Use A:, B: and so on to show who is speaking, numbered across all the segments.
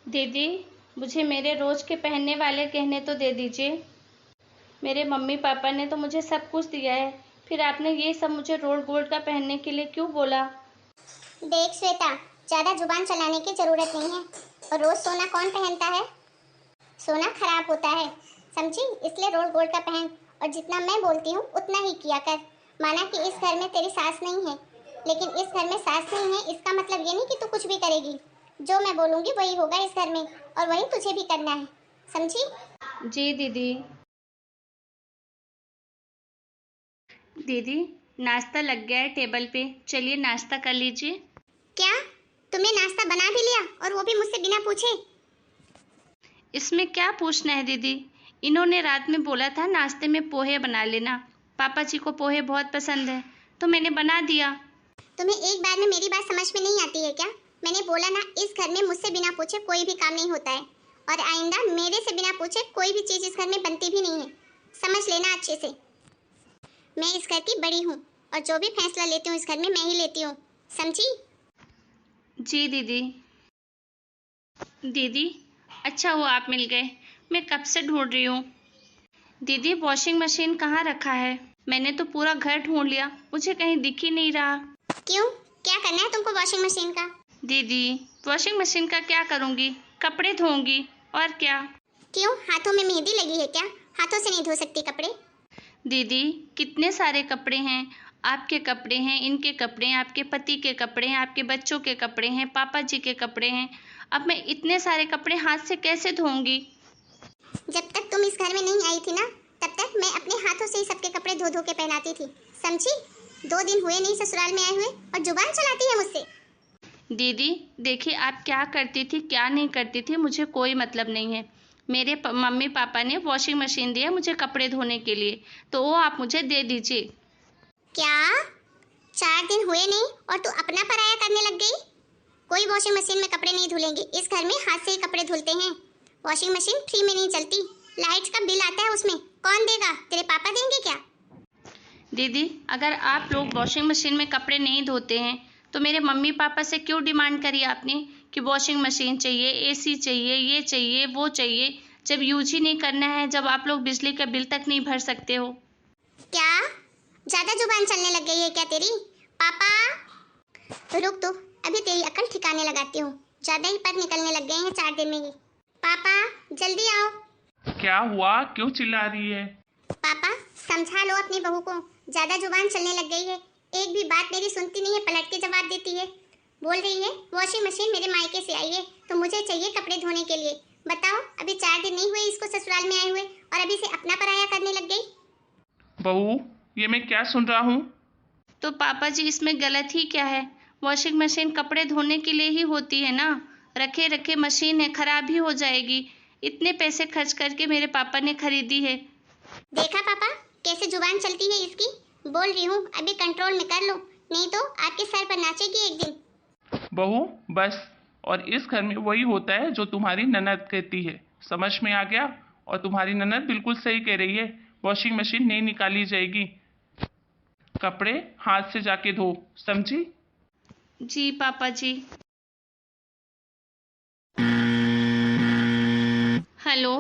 A: दीदी, मुझे मेरे रोज़ के पहनने वाले गहने तो दे दीजिए। मेरे मम्मी पापा ने तो मुझे सब कुछ दिया है, फिर आपने ये सब मुझे रोड गोल्ड का पहनने के लिए क्यों बोला?
B: देख श्वेता, ज़्यादा जुबान चलाने की ज़रूरत नहीं है। और रोज़ सोना कौन पहनता है? सोना खराब होता है, समझी? इसलिए रोड गोल्ड का पहन। और जितना मैं बोलती हूँ उतना ही किया कर। माना कि इस घर में तेरी सास नहीं है, लेकिन इस घर में सास नहीं है इसका मतलब ये नहीं कि तू कुछ भी करेगी। जो मैं बोलूँगी वही होगा इस घर में, और वही तुझे भी करना है, समझी?
A: जी दीदी। दीदी, नाश्ता लग गया है टेबल पे, चलिए नाश्ता कर लीजिए।
B: क्या तुमने नाश्ता बना भी लिया, और वो भी मुझसे बिना पूछे?
A: इसमें क्या पूछना है दीदी? इन्होंने रात में बोला था नाश्ते में पोहे बना लेना। पापा जी को पोहे बहुत पसंद है, तो मैंने बना दिया।
B: तुम्हें एक बार में मेरी बात समझ में नहीं आती है क्या? मैंने बोला ना, इस घर में मुझसे बिना पूछे कोई भी काम नहीं होता है, और आइंदा मेरे से बिना पूछे कोई भी चीज़ इस घर में बनती भी नहीं है। समझ लेना अच्छे से। मैं इस घर की बड़ी हूँ, और जो भी फैसला लेती हूँ इस घर में मैं ही लेती हूँ, समझी?
A: जी दीदी। दीदी, अच्छा हुआ आप मिल गए, मैं कब से ढूंढ रही हूँ। दीदी, वॉशिंग मशीन कहाँ रखा है? मैंने तो पूरा घर ढूंढ लिया, मुझे कहीं दिख ही नहीं रहा।
B: क्यों, क्या करना है तुमको वॉशिंग मशीन का?
A: दीदी, वॉशिंग मशीन का क्या करूँगी? कपड़े धोऊंगी, और क्या।
B: क्यों, हाथों में मेहंदी लगी है क्या? हाथों से नहीं धो सकती कपड़े?
A: दीदी, कितने सारे कपड़े हैं। आपके कपड़े हैं, इनके कपड़े हैं, आपके पति के कपड़े हैं, आपके बच्चों के कपड़े हैं, पापा जी के कपड़े हैं। अब मैं इतने सारे कपड़े हाथ से कैसे धोऊंगी?
B: जब तक तुम इस घर में नहीं आई थी ना, तब तक मैं अपने हाथों से ही सबके कपड़े धो धो के पहनाती थी, समझी? 2 दिन हुए नहीं ससुराल में आए हुए, और जुबान चलाती है मुझसे।
A: दीदी, देखिए आप क्या करती थी क्या नहीं करती थी मुझे कोई मतलब नहीं है। मेरे मम्मी पापा ने वॉशिंग मशीन दिया मुझे कपड़े धोने के लिए, तो वो आप मुझे दे दीजिए।
B: क्या 4 दिन हुए नहीं और तू अपना पराया करने लग गई? कोई वॉशिंग मशीन में कपड़े नहीं धुलेंगे, इस घर में हाथ से ही कपड़े धुलते हैं। वॉशिंग मशीन फ्री में नहीं चलती, लाइट का बिल आता है, उसमें कौन देगा? तेरे पापा देंगे क्या?
A: दीदी, अगर आप लोग वॉशिंग मशीन में कपड़े नहीं धोते हैं तो मेरे मम्मी पापा से क्यों डिमांड करी आपने कि वॉशिंग मशीन चाहिए, एसी चाहिए, ये चाहिए, वो चाहिए, जब यूज ही नहीं करना है, जब आप लोग बिजली का बिल तक नहीं भर सकते हो।
B: क्या ज्यादा जुबान चलने लग गई है क्या तेरी? पापा, रुक तो, अभी तेरी अकल ठिकाने लगाती हूँ। ज्यादा ही पद निकलने लग गए हैं 4 दिन में ही। पापा, जल्दी आओ।
C: क्या हुआ, क्यों चिल्ला रही है?
B: पापा, समझा लो अपनी बहू को, ज्यादा जुबान चलने लग गई है। एक भी बात मेरी सुनती नहीं है, पलट के जवाब देती है। बोल रही है वॉशिंग मशीन मेरे मायके से आई है, तो मुझे चाहिए कपड़े धोने के लिए। बताओ, अभी 4 दिन नहीं हुए इसको ससुराल में आए हुए, और अभी से अपना पराया करने लग गई।
C: बहू, ये मैं क्या सुन रहा हूँ?
A: तो पापा जी, इसमें गलत ही क्या है? वॉशिंग मशीन कपड़े धोने के लिए ही होती है ना। रखे रखे मशीन है, खराब ही हो जाएगी। इतने पैसे खर्च करके मेरे पापा ने खरीदी है।
B: देखा पापा, कैसे जुबान चलती है इसकी? बोल रही हूँ अभी कंट्रोल में कर लो, नहीं तो आपके सर पर नाचेगी एक दिन।
C: बहू, बस। और इस घर में वही होता है जो तुम्हारी ननद कहती है, समझ में आ गया? और तुम्हारी ननद बिल्कुल सही कह रही है, वॉशिंग मशीन नहीं निकाली जाएगी। कपड़े हाथ से जाके धो, समझी?
A: जी पापा जी। हेलो।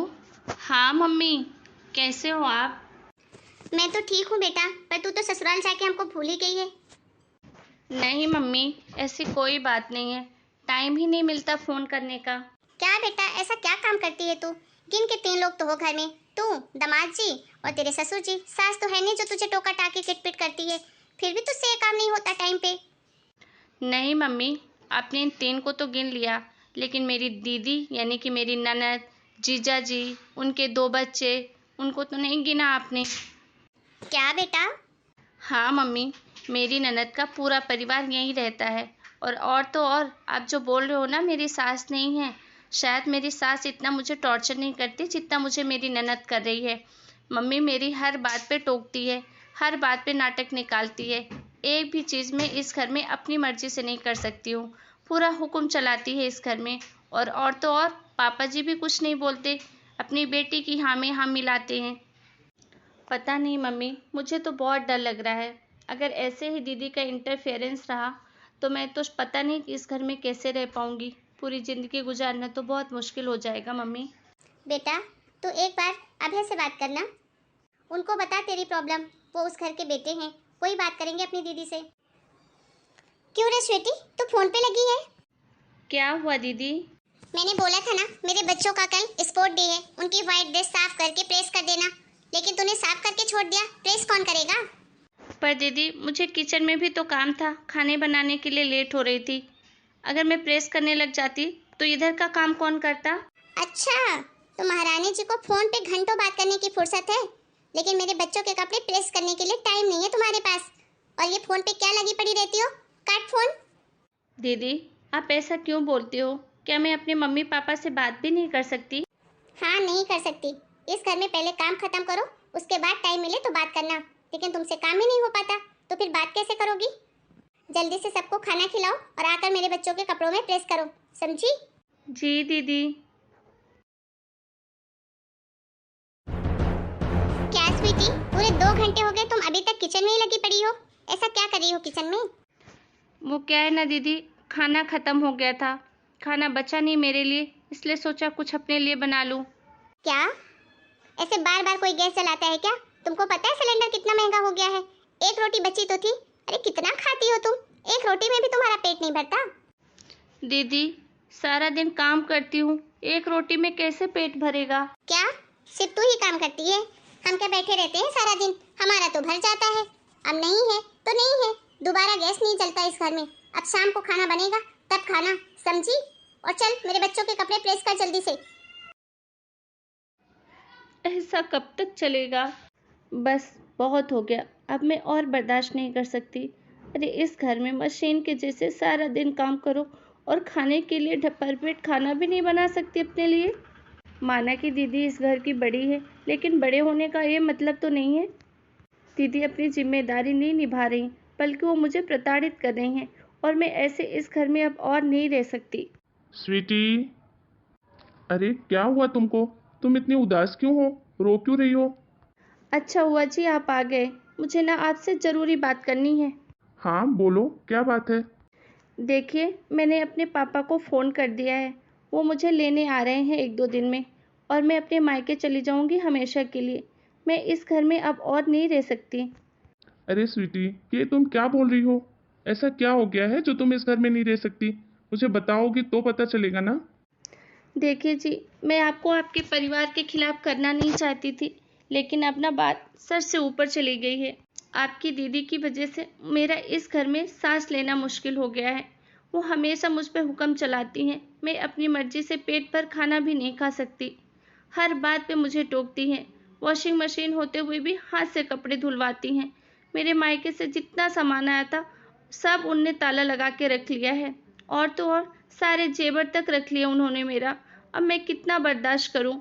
A: हाँ मम्मी, कैसे हो आप?
B: मैं तो ठीक हूँ बेटा, पर तू तो ससुराल जाके हमको भूल ही गई है।
A: नहीं मम्मी, ऐसी कोई बात नहीं है, टाइम ही नहीं मिलता फ़ोन करने का।
B: क्या बेटा, ऐसा क्या काम करती है तू? गिन के 3 लोग तो हो घर में, तू, दामाद जी और तेरे ससुर जी। सास तो है नहीं जो तुझे टोका टाकी किटपिट करती है, फिर भी तुझसे ये काम नहीं होता टाइम पे।
A: नहीं मम्मी, आपने इन 3 को तो गिन लिया, लेकिन मेरी दीदी यानी कि मेरी ननद, जीजा जी, उनके 2 बच्चे, उनको तो नहीं गिना आपने।
B: क्या बेटा?
A: हाँ मम्मी, मेरी ननद का पूरा परिवार यहीं रहता है। और तो और, आप जो बोल रहे हो ना मेरी सास नहीं है, शायद मेरी सास इतना मुझे टॉर्चर नहीं करती जितना मुझे मेरी ननद कर रही है। मम्मी मेरी हर बात पे टोकती है, हर बात पे नाटक निकालती है। एक भी चीज़ में इस घर में अपनी मर्जी से नहीं कर सकती हूँ, पूरा हुक्म चलाती है इस घर में। और तो और, पापा जी भी कुछ नहीं बोलते, अपनी बेटी की हाँ में हाँ मिलाते हैं। पता नहीं मम्मी, मुझे तो बहुत डर लग रहा है। अगर ऐसे ही दीदी का इंटरफेरेंस रहा तो मैं तो पता नहीं कि इस घर में कैसे रह पाऊंगी। पूरी ज़िंदगी गुजारना तो बहुत मुश्किल हो जाएगा मम्मी।
B: बेटा तू एक बार अभय से बात करना, उनको बता तेरी प्रॉब्लम, वो उस घर के बेटे हैं, वही बात करेंगे अपनी दीदी से। क्यों रे स्वीटी, तू फोन पे लगी है?
A: क्या हुआ दीदी?
B: मैंने बोला था ना मेरे बच्चों का कल स्पोर्ट डे है, उनकी वाइट ड्रेस साफ करके प्रेस कर देना, लेकिन तूने साफ करके छोड़ दिया, प्रेस कौन करेगा?
A: पर दीदी मुझे किचन में भी तो काम था, खाने बनाने के लिए लेट हो रही थी। अगर मैं प्रेस करने लग जाती तो इधर का काम कौन करता?
B: अच्छा, तो महारानी जी को फोन पे घंटों बात करने की फुर्सत है, लेकिन मेरे बच्चों के कपड़े प्रेस करने के लिए टाइम नहीं है तुम्हारे पास। और ये फोन पे क्या लगी पड़ी रहती हो? काट फोन।
A: दीदी आप ऐसा क्यों बोलते हो? क्या मैं अपने मम्मी पापा से बात भी नहीं कर सकती?
B: हाँ नहीं कर सकती, इस घर में पहले काम खत्म करो, उसके बाद टाइम मिले तो बात करना, लेकिन तुमसे काम ही नहीं हो पाता तो फिर बात कैसे करोगी? जल्दी से सबको खाना खिलाओ और आकर मेरे बच्चों के कपड़ों में प्रेस करो, समझी?
A: जी दीदी।
B: क्या स्वीटी, पूरे 2 घंटे हो गए तुम अभी तक किचन में ही लगी पड़ी हो, ऐसा क्या कर रही हो किचन में?
A: वो क्या है ना दीदी, खाना ख़त्म हो गया था, खाना बचा नहीं मेरे लिए, इसलिए सोचा कुछ अपने लिए बना लूँ।
B: क्या ऐसे बार बार कोई गैस जलाता है क्या? तुमको पता है सिलेंडर कितना महंगा हो गया है? एक रोटी बची तो थी, अरे कितना खाती हो तुम, एक रोटी में भी तुम्हारा पेट नहीं भरता।
A: दीदी सारा दिन काम करती हूँ, एक रोटी में कैसे पेट भरेगा?
B: क्या सिर्फ तू ही काम करती है? हम क्या बैठे रहते हैं सारा दिन? हमारा तो भर जाता है। अब नहीं है तो नहीं है, दोबारा गैस नहीं जलता इस घर में। अब शाम को खाना बनेगा तब खाना, समझी? और चल मेरे बच्चों के कपड़े प्रेस कर जल्दी से।
A: ऐसा कब तक चलेगा? बस बहुत हो गया, अब मैं और बर्दाश्त नहीं कर सकती। अरे इस घर में मशीन के जैसे सारा दिन काम करो और खाने के लिए भरपेट खाना भी नहीं बना सकती अपने लिए। माना कि दीदी इस घर की बड़ी है, लेकिन बड़े होने का ये मतलब तो नहीं है। दीदी अपनी जिम्मेदारी नहीं निभा रही, बल्कि वो मुझे प्रताड़ित कर रही हैं और मैं ऐसे इस घर में अब और नहीं रह सकती।
C: स्वीटी, अरे क्या हुआ तुमको? तुम इतनी उदास क्यों हो? रो क्यों रही हो?
A: अच्छा हुआ जी आप आ गए, मुझे ना आपसे ज़रूरी बात करनी है।
C: हाँ बोलो, क्या बात है?
A: देखिए मैंने अपने पापा को फ़ोन कर दिया है, वो मुझे लेने आ रहे हैं 1-2 दिन में और मैं अपने मायके चली जाऊंगी हमेशा के लिए। मैं इस घर में अब और नहीं रह सकती।
C: अरे स्वीटी, ये तुम क्या बोल रही हो? ऐसा क्या हो गया है जो तुम इस घर में नहीं रह सकती? मुझे बताओगी तो पता चलेगा ना।
A: देखिए जी, मैं आपको आपके परिवार के खिलाफ करना नहीं चाहती थी, लेकिन अब ना बात सर से ऊपर चली गई है। आपकी दीदी की वजह से मेरा इस घर में सांस लेना मुश्किल हो गया है। वो हमेशा मुझ पे हुक्म चलाती हैं, मैं अपनी मर्जी से पेट भर खाना भी नहीं खा सकती। हर बात पे मुझे टोकती हैं। वॉशिंग मशीन होते हुए भी हाथ से कपड़े धुलवाती हैं। मेरे मायके से जितना सामान आया था सब उनने ताला लगा के रख लिया है, और तो और सारे जेवर तक रख लिए उन्होंने मेरा। अब मैं कितना बर्दाश्त करूं?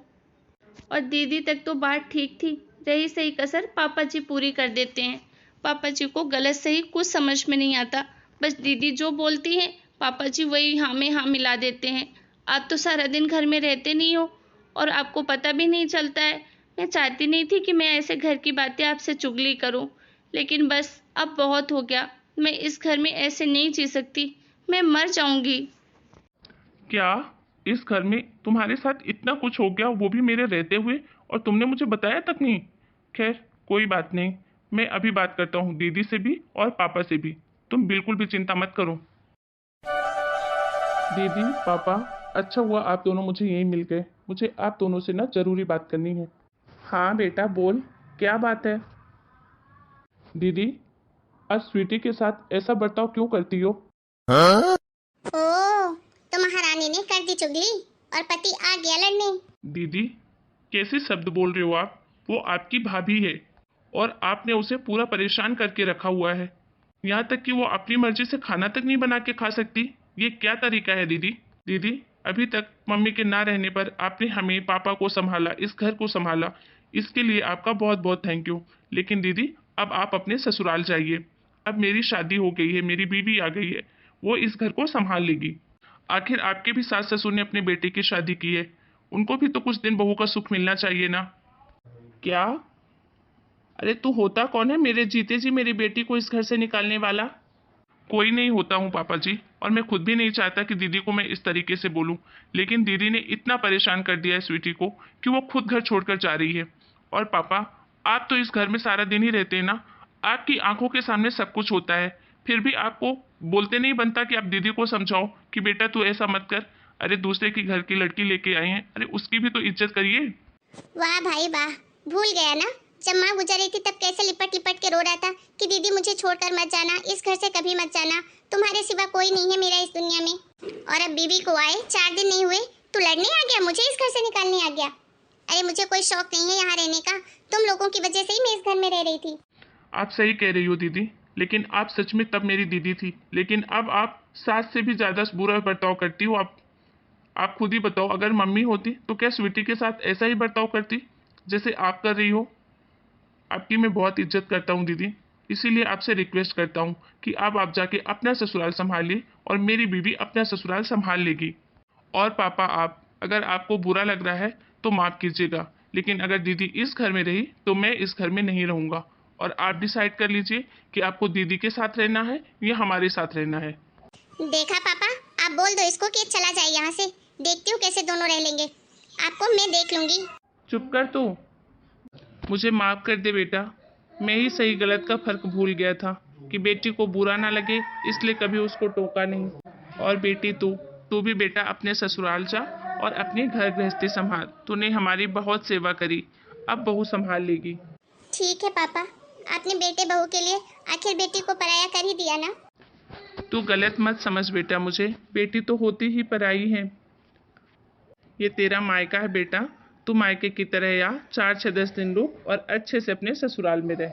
A: और दीदी तक तो बात ठीक थी, रही सही कसर पापा जी पूरी कर देते हैं। पापा जी को गलत सही कुछ समझ में नहीं आता, बस दीदी जो बोलती हैं पापा जी वही हाँ में हाँ मिला देते हैं। आप तो सारा दिन घर में रहते नहीं हो और आपको पता भी नहीं चलता है। मैं चाहती नहीं थी कि मैं ऐसे घर की बातें आपसे चुगली करूं, लेकिन बस अब बहुत हो गया। मैं इस घर में ऐसे नहीं जी सकती, मैं मर जाऊंगी।
C: क्या इस घर में तुम्हारे साथ इतना कुछ हो गया, वो भी मेरे रहते हुए, और तुमने मुझे बताया तक नहीं? खैर कोई बात नहीं, मैं अभी बात करता हूँ दीदी से भी और पापा से भी। तुम बिल्कुल भी चिंता मत करो। दीदी, पापा, अच्छा हुआ आप दोनों मुझे यहीं मिल गए। मुझे आप दोनों से ना ज़रूरी बात करनी है। हाँ बेटा बोल, क्या बात है? दीदी, आज स्वीटी के साथ ऐसा बर्ताव क्यों करती हो?
B: ओ, तो महारानी ने कर दी चुगली और पति आ गया लड़ने।
C: दीदी, कैसे शब्द बोल रहे हो आप? वो आपकी भाभी है और आपने उसे पूरा परेशान करके रखा हुआ है। यहाँ तक कि वो अपनी मर्जी से खाना तक नहीं बना के खा सकती। ये क्या तरीका है दीदी? दीदी, अभी तक मम्मी के ना रहने पर आपने हमें, पापा को संभाला, इस घर को संभाला, इसके लिए आपका बहुत बहुत थैंक यू। लेकिन दीदी, अब आप अपने ससुराल जाइए। अब मेरी शादी हो गई है, मेरी बीवी आ गई है, वो इस घर को संभाल लेगी। आखिर आपके भी सास ससुर ने अपने बेटे की शादी की है, उनको भी तो कुछ दिन बहू का सुख मिलना चाहिए ना। क्या? अरे तू होता कौन है मेरे जीते जी मेरी बेटी को इस घर से निकालने वाला? कोई नहीं होता हूँ पापा जी, और मैं खुद भी नहीं चाहता कि दीदी को मैं इस तरीके से बोलूँ, लेकिन दीदी ने इतना परेशान कर दिया है स्वीटी को कि वो खुद घर छोड़कर जा रही है। और पापा, आप तो इस घर में सारा दिन ही रहते हैं ना, आपकी आंखों के सामने सब कुछ होता है, फिर भी आपको बोलते नहीं बनता कि आप दीदी को समझाओ कि बेटा तू ऐसा मत कर। अरे दूसरे की घर की लड़की लेके आए हैं, अरे उसकी भी तो इज्जत करिए।
B: वाह भाई वाह, भूल गया ना जब माँ गुजर रही थी तब कैसे लिपट लिपट के रो रहा था कि दीदी मुझे छोड़कर मत जाना, इस घर से कभी मत जाना, तुम्हारे सिवा कोई नहीं है मेरा इस दुनिया में। और अब बीवी को आए 4 दिन नहीं हुए तू लड़ने आ गया, मुझे इस घर से निकालने आ गया। अरे मुझे कोई शौक नहीं है यहाँ रहने का, तुम लोगों की वजह से ही मैं इस घर में रह रही थी।
C: आप सही कह रही हो दीदी, लेकिन आप सच में तब मेरी दीदी थी, लेकिन अब आप सास से भी ज़्यादा बुरा बर्ताव करती हो। आप खुद ही बताओ, अगर मम्मी होती तो क्या स्वीटी के साथ ऐसा ही बर्ताव करती जैसे आप कर रही हो। आपकी मैं बहुत इज्जत करता हूँ दीदी, इसीलिए आपसे रिक्वेस्ट करता हूँ कि अब आप जाके अपना ससुराल संभालिए और मेरी बीवी अपना ससुराल संभाल लेगी। और पापा, आप अगर आपको बुरा लग रहा है तो माफ़ कीजिएगा, लेकिन अगर दीदी इस घर में रही तो मैं इस घर में नहीं रहूँगा। और आप डिसाइड कर लीजिए कि आपको दीदी के साथ रहना है या हमारे साथ रहना है।
B: देखा पापा, आप बोल दो इसको कि चला जाए यहाँ से, देखती हूँ कैसे दोनों रह लेंगे, आपको मैं देख लूंगी।
C: चुप कर तू, मुझे माफ़ कर दे बेटा, मैं ही सही गलत का फ़र्क भूल गया था कि बेटी को बुरा ना लगे इसलिए कभी उसको टोका नहीं। और बेटी तू भी बेटा अपने ससुराल जा और अपनी घर गृहस्थी संभाल, तूने हमारी बहुत सेवा करी, अब बहू संभाल लेगी।
B: ठीक है पापा, आपने बेटे बहू के लिए आखिर बेटी को पराया कर ही दिया ना।
C: तू गलत मत समझ बेटा, मुझे बेटी तो होती ही पराई है। ये तेरा मायका है बेटा, तू मायके की तरह या 4 6 10 दिन रुक और अच्छे से अपने ससुराल में रह।